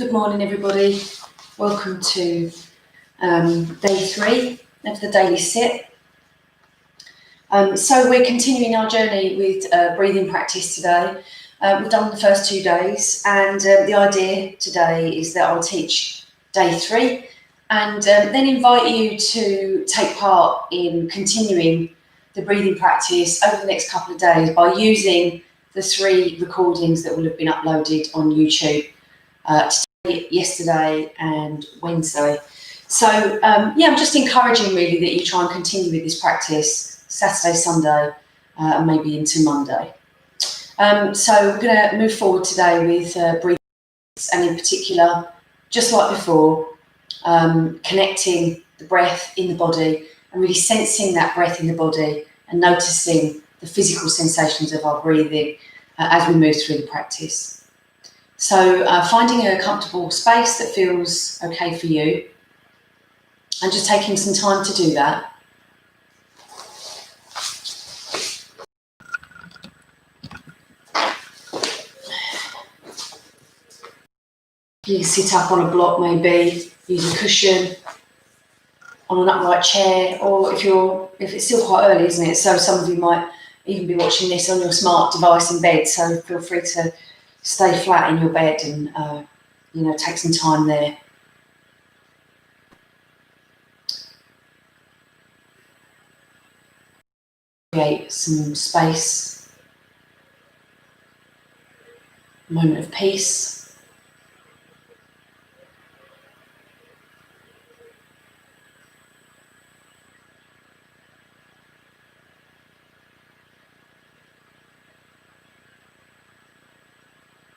Good morning, everybody. Welcome to day 3 of the daily sit. So we're continuing our journey with breathing practice today. We've done the first 2 days, and the idea today is that I'll teach day 3 and then invite you to take part in continuing the breathing practice over the next couple of days by using the 3 recordings that will have been uploaded on YouTube yesterday and Wednesday. So I'm just encouraging really that you try and continue with this practice Saturday, Sunday, and maybe into Monday. So we're going to move forward today with breathing, and in particular, just like before, connecting the breath in the body and really sensing that breath in the body and noticing the physical sensations of our breathing as we move through the practice. So finding a comfortable space that feels okay for you and just taking some time to do that. You can sit up on a block maybe, use a cushion, on an upright chair, or if it's still quite early, isn't it? So some of you might even be watching this on your smart device in bed, so feel free to stay flat in your bed and take some time there. Create some space, a moment of peace.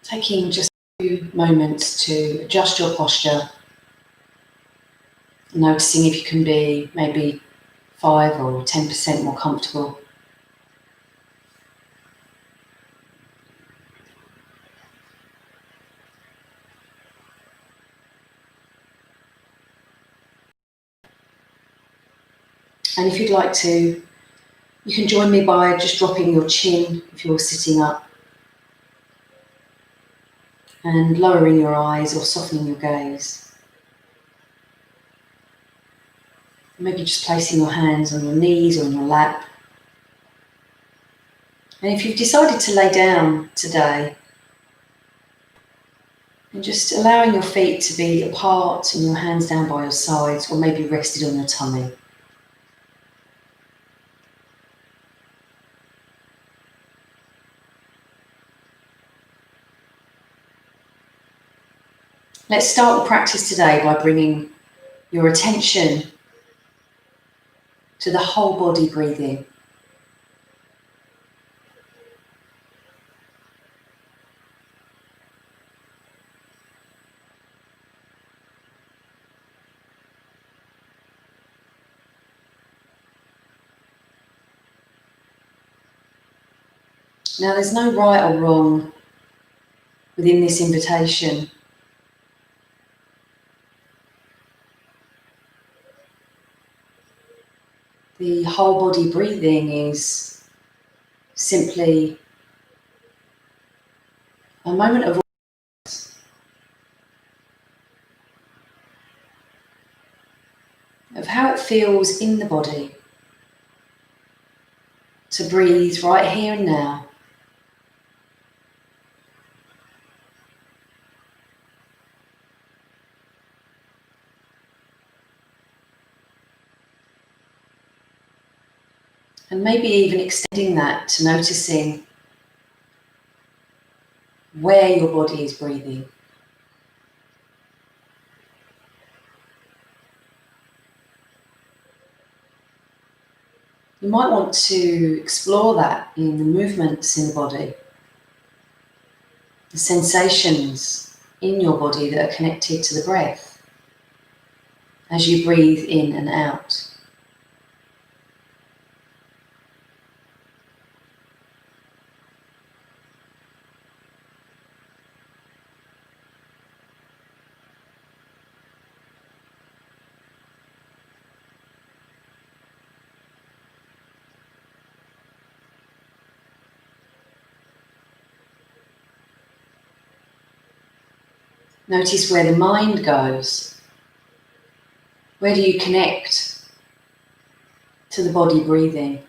Taking just a few moments to adjust your posture, noticing if you can be maybe 5 or 10% more comfortable. And if you'd like to, you can join me by just dropping your chin if you're sitting up and lowering your eyes or softening your gaze. Maybe just placing your hands on your knees or on your lap. And if you've decided to lay down today, and just allowing your feet to be apart and your hands down by your sides or maybe rested on your tummy. Let's start the practice today by bringing your attention to the whole body breathing. Now, there's no right or wrong within this invitation. The whole body breathing is simply a moment of how it feels in the body to breathe right here and now. And maybe even extending that to noticing where your body is breathing. You might want to explore that in the movements in the body, the sensations in your body that are connected to the breath as you breathe in and out. Notice where the mind goes. Where do you connect to the body breathing?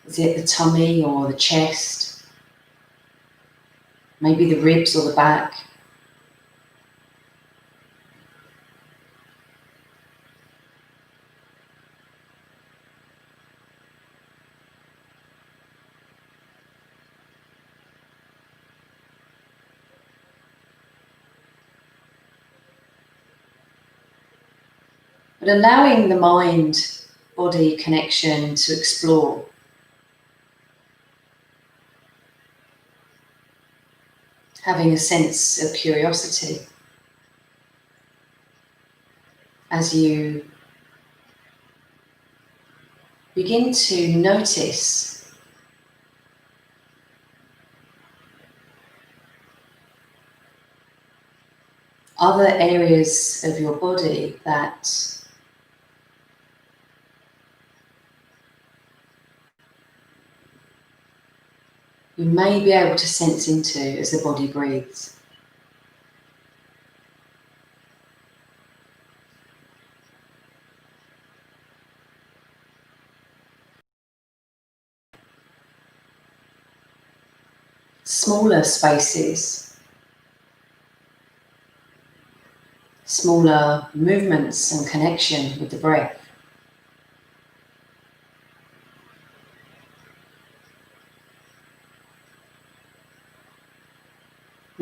Is it the tummy or the chest? Maybe the ribs or the back? But allowing the mind-body connection to explore. Having a sense of curiosity as you begin to notice other areas of your body that you may be able to sense into as the body breathes. Smaller spaces, smaller movements and connection with the breath.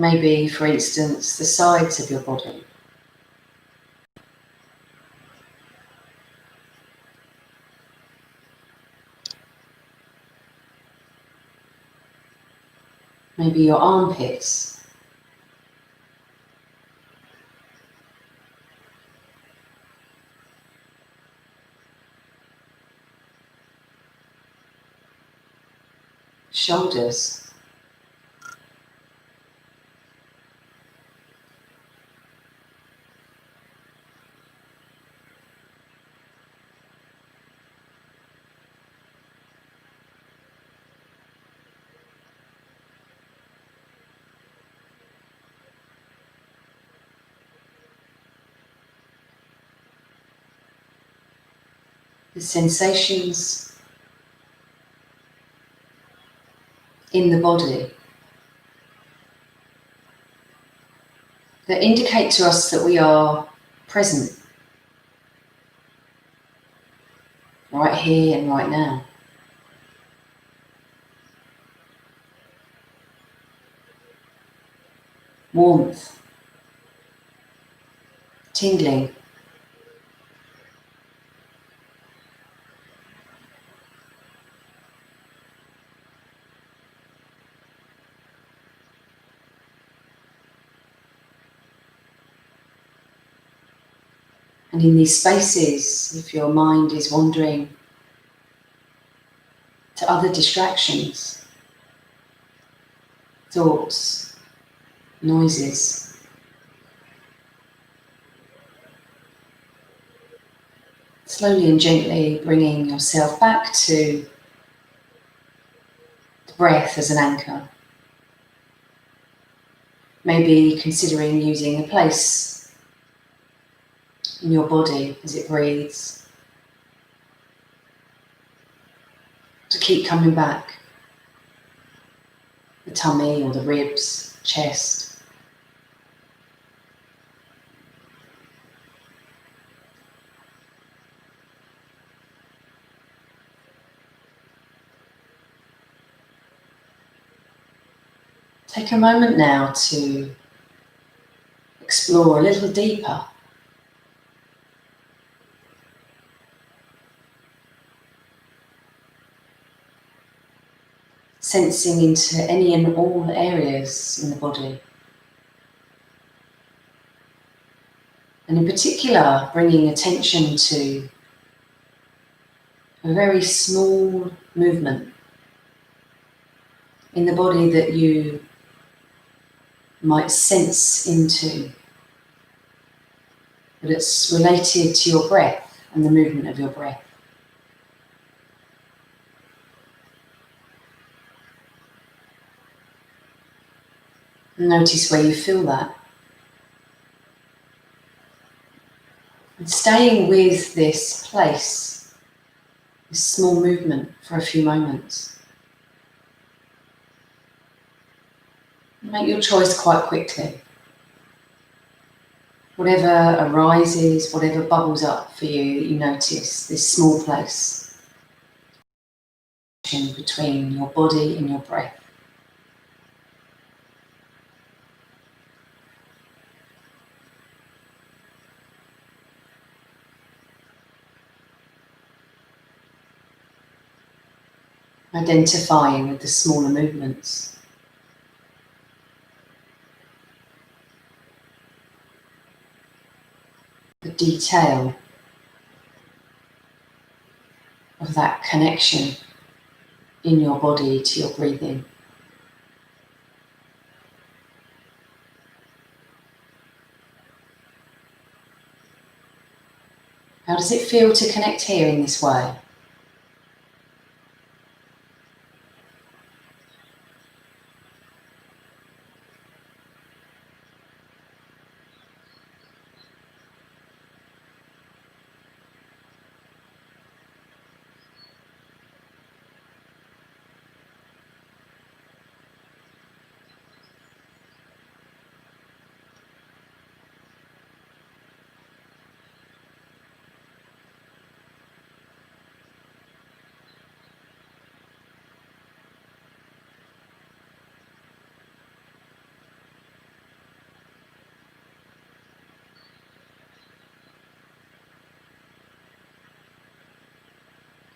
Maybe, for instance, the sides of your body. Maybe your armpits. Shoulders. The sensations in the body that indicate to us that we are present, right here and right now. Warmth, tingling, and in these spaces, if your mind is wandering to other distractions, thoughts, noises, slowly and gently bringing yourself back to the breath as an anchor. Maybe considering using a place in your body as it breathes to keep coming back. The tummy or the ribs, chest. Take a moment now to explore a little deeper. Sensing into any and all areas in the body. And in particular, bringing attention to a very small movement in the body that you might sense into, but it's related to your breath and the movement of your breath. Notice where you feel that. And staying with this place, this small movement for a few moments. Make your choice quite quickly. Whatever arises, whatever bubbles up for you that you notice, this small place between your body and your breath. Identifying with the smaller movements. The detail of that connection in your body to your breathing. How does it feel to connect here in this way?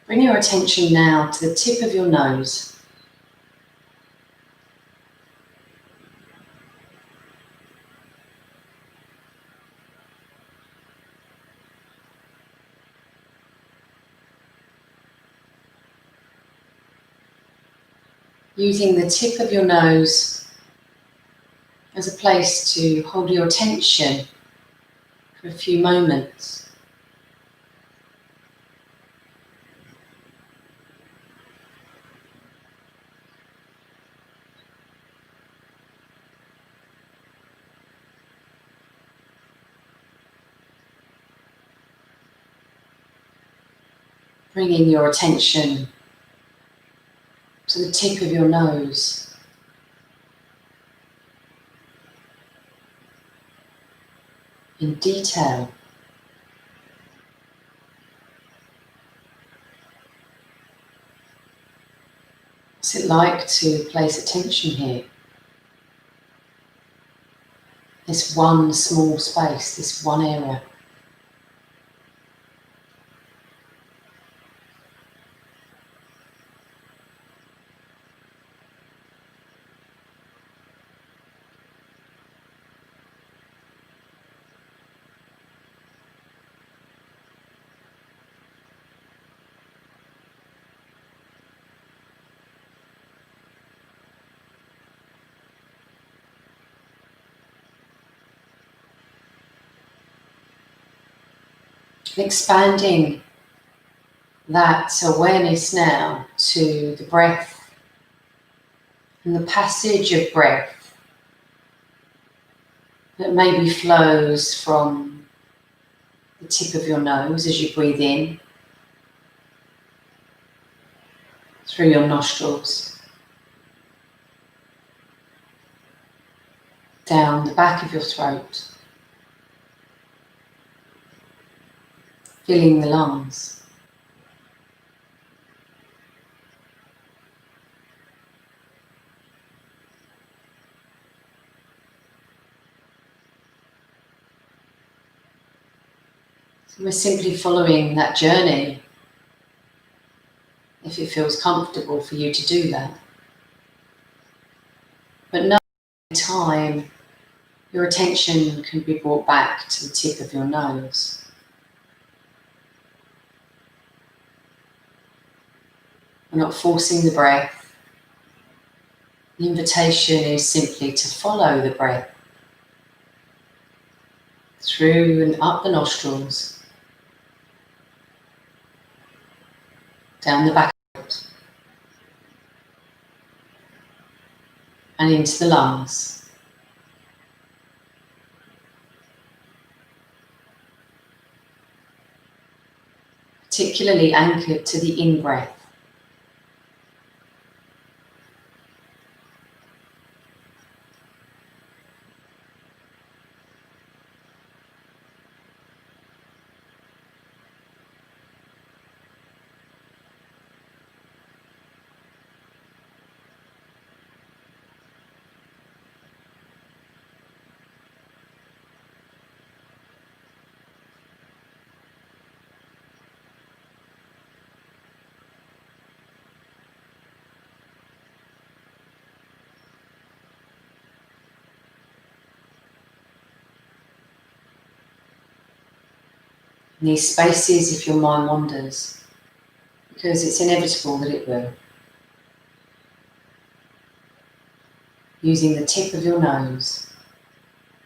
Bring your attention now to the tip of your nose. Using the tip of your nose as a place to hold your attention for a few moments. Bringing your attention to the tip of your nose. In detail. What's it like to place attention here? This one small space, this one area. Expanding that awareness now to the breath and the passage of breath that maybe flows from the tip of your nose as you breathe in through your nostrils, down the back of your throat, filling the lungs. So we're simply following that journey, if it feels comfortable for you to do that. But no time, your attention can be brought back to the tip of your nose. We're not forcing the breath. The invitation is simply to follow the breath through and up the nostrils, down the back and into the lungs. particularly anchored to the in-breath. In these spaces, if your mind wanders, because it's inevitable that it will, using the tip of your nose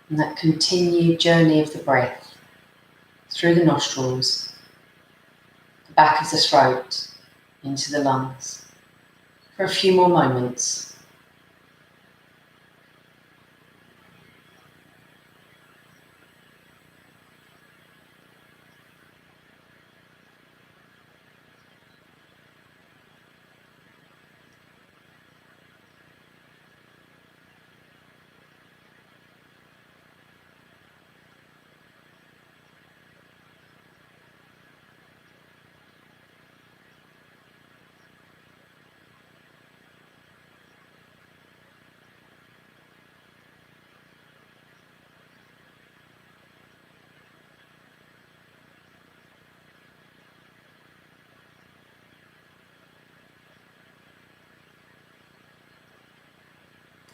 and that continued journey of the breath through the nostrils, the back of the throat, into the lungs, for a few more moments.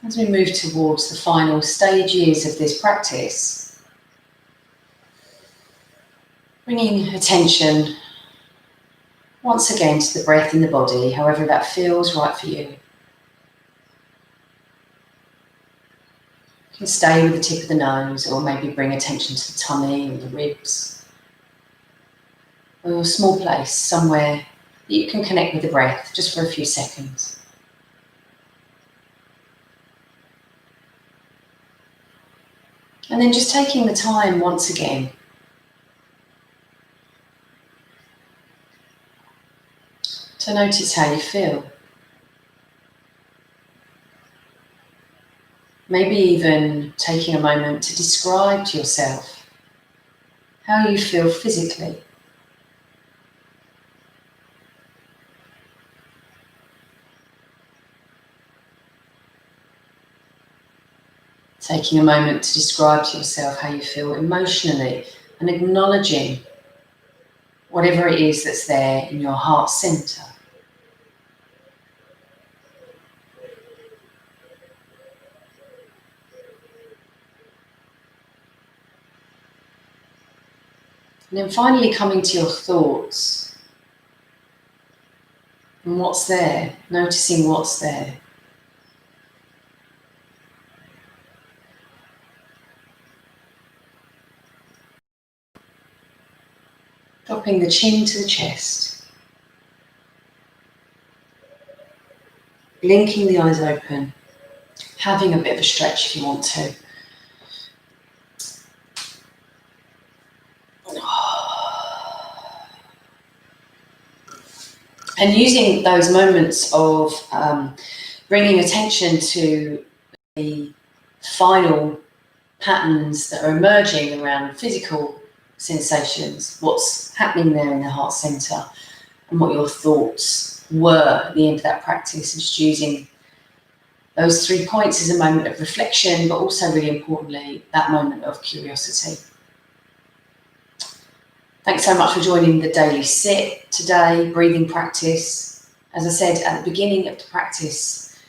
As we move towards the final stages of this practice, bringing attention once again to the breath in the body, however that feels right for you. You can stay with the tip of the nose, or maybe bring attention to the tummy or the ribs, or a small place somewhere that you can connect with the breath just for a few seconds. And then just taking the time once again to notice how you feel. Maybe even taking a moment to describe to yourself how you feel physically. Taking a moment to describe to yourself how you feel emotionally and acknowledging whatever it is that's there in your heart center. And then finally coming to your thoughts and what's there, noticing what's there. Dropping the chin to the chest. Blinking the eyes open. Having a bit of a stretch if you want to. And using those moments of bringing attention to the final patterns that are emerging around physical sensations, what's happening there in the heart center, and what your thoughts were at the end of that practice, and just using those 3 points as a moment of reflection, but also really importantly, that moment of curiosity. Thanks so much for joining the daily sit today, breathing practice. As I said at the beginning of the practice,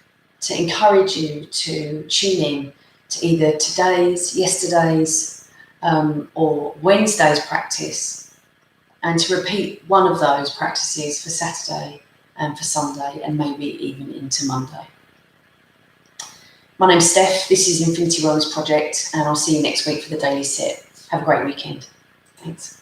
to encourage you to tune in to either today's, yesterday's, or Wednesday's practice, and to repeat one of those practices for Saturday and for Sunday, and maybe even into Monday. My name's Steph, this is Infinity Wellness Project, and I'll see you next week for the daily sit. Have a great weekend. Thanks.